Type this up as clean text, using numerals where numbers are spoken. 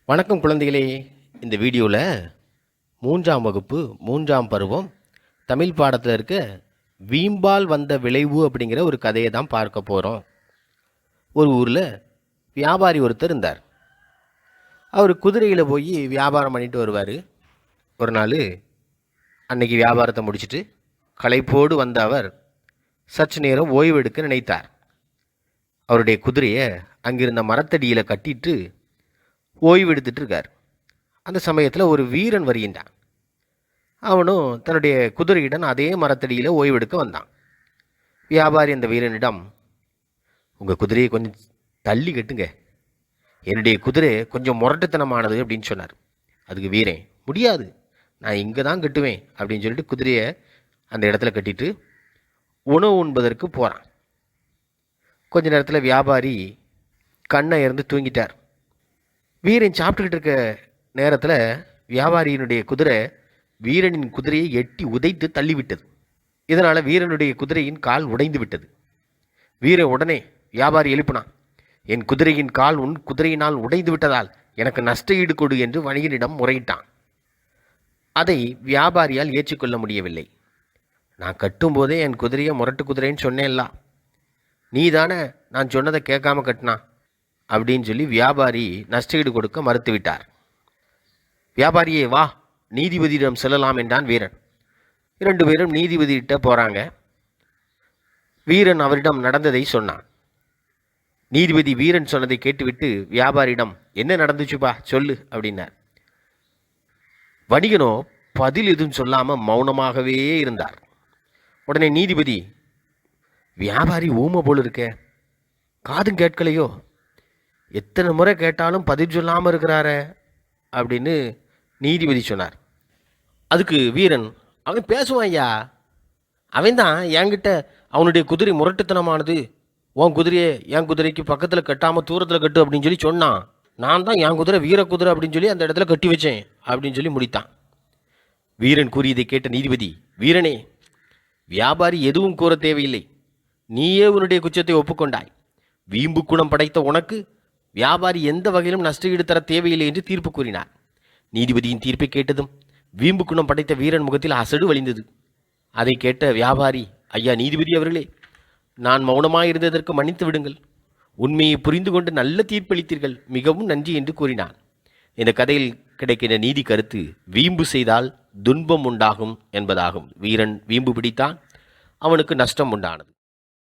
வணக்கம் குழந்தைகளே. இந்த வீடியோவில் 3ஆம் வகுப்பு 3ஆம் பருவம் தமிழ் பாடத்தில் இருக்க வீம்பால் வந்த விளைவு அப்படிங்கிற ஒரு கதையை தான் பார்க்க போகிறோம். ஒரு ஊரில் வியாபாரி ஒருத்தர் இருந்தார். அவர் குதிரையில் போய் வியாபாரம் பண்ணிட்டு வருவார். ஒரு நாள் அன்னைக்கு வியாபாரத்தை முடிச்சுட்டு களைப்போடு வந்த அவர் சற்று நேரம் ஓய்வு எடுக்க நினைத்தார். அவருடைய குதிரையை அங்கிருந்த மரத்தடியில் கட்டிட்டு ஓய்வு எடுத்துட்டு இருக்கார். அந்த சமயத்தில் ஒரு வீரன் வருகின்றான். அவனும் தன்னுடைய குதிரையுடன் அதே மரத்தடியில் ஓய்வெடுக்க வந்தான். வியாபாரி அந்த வீரனிடம், உங்கள் குதிரையை கொஞ்சம் தள்ளி கட்டுங்க, என்னுடைய குதிரை கொஞ்சம் முரட்டுத்தனமானது அப்படின்னு சொன்னார். அதுக்கு வீரன், முடியாது, நான் இங்கே தான் கட்டுவேன் அப்படின்னு சொல்லிட்டு குதிரையை அந்த இடத்துல கட்டிட்டு உணவு உண்பதற்கு போகிறான். கொஞ்ச நேரத்தில் வியாபாரி கண்ணை இறந்து தூங்கிட்டார். வீரன் சாப்பிட்டுக்கிட்டு இருக்க நேரத்தில் வியாபாரியினுடைய குதிரை வீரனின் குதிரையை எட்டி உதைத்து தள்ளிவிட்டது. இதனால் வீரனுடைய குதிரையின் கால் உடைந்து விட்டது. வீரன் உடனே வியாபாரி எழுப்பினான், என் குதிரையின் கால் உன் குதிரையினால் உடைந்து விட்டதால் எனக்கு நஷ்ட ஈடு கொடு என்று வணிகனிடம் முறையிட்டான். அதை வியாபாரியால் ஏற்றுக்கொள்ள முடியவில்லை. நான் கட்டும்போதே என் குதிரையை முரட்டு குதிரைன்னு சொன்னேன்ல, நீ தானே நான் சொன்னதை கேட்காம கட்டினா அப்படின்னு சொல்லி வியாபாரி நஷ்டஈடு கொடுக்க மறுத்துவிட்டார். வியாபாரியே வா, நீதிபதியிடம் செல்லலாம் என்றான் வீரன். 2 பேரும் நீதிபதியிட்ட போகிறாங்க. வீரன் அவரிடம் நடந்ததை சொன்னான். நீதிபதி வீரன் சொன்னதை கேட்டுவிட்டு வியாபாரியிடம், என்ன நடந்துச்சுப்பா சொல்லு அப்படின்னார். வணிகனோ பதில் எதுவும் சொல்லாமல் மௌனமாகவே இருந்தார். உடனே நீதிபதி, வியாபாரி ஊமை போல் இருக்கே, காதும் கேட்கலையோ, எத்தனை முறை கேட்டாலும் பதில் சொல்லாமல் இருக்கிறார அப்படின்னு நீதிபதி சொன்னார். அதுக்கு வீரன், அவன் பேசுவான் ஐயா, அவன் தான் என்கிட்ட அவனுடைய குதிரை முரட்டுத்தனமானது, உன் குதிரையை என் குதிரைக்கு பக்கத்தில் கட்டாமல் தூரத்தில் கட்டு அப்படின்னு சொல்லி சொன்னான். நான் தான் என் குதிரை வீர குதிரை அப்படின்னு சொல்லி அந்த இடத்துல கட்டி வச்சேன் அப்படின்னு சொல்லி முடித்தான். வீரன் கூறியதை கேட்ட நீதிபதி, வீரனே, வியாபாரி எதுவும் கூற தேவையில்லை, நீயே உன்னுடைய குற்றத்தை ஒப்புக்கொண்டாய். வீம்பு குணம் படைத்த உனக்கு வியாபாரி எந்த வகையிலும் நஷ்டஈடு தர தேவையில்லை என்று தீர்ப்பு கூறினார். நீதிபதியின் தீர்ப்பை கேட்டதும் வீம்பு குணம் படைத்த வீரன் முகத்தில் அசடு வழிந்தது. அதை கேட்ட வியாபாரி, ஐயா நீதிபதி அவர்களே, நான் மௌனமாயிருந்ததற்கு மன்னித்து விடுங்கள், உண்மையை புரிந்து கொண்டு நல்ல தீர்ப்பளித்தீர்கள், மிகவும் நன்றி என்று கூறினான். இந்த கதையில் கிடைக்கிற நீதி கருத்து, வீம்பு செய்தால் துன்பம் உண்டாகும் என்பதாகும். வீரன் வீம்பு பிடித்தான், அவனுக்கு நஷ்டம் உண்டானது.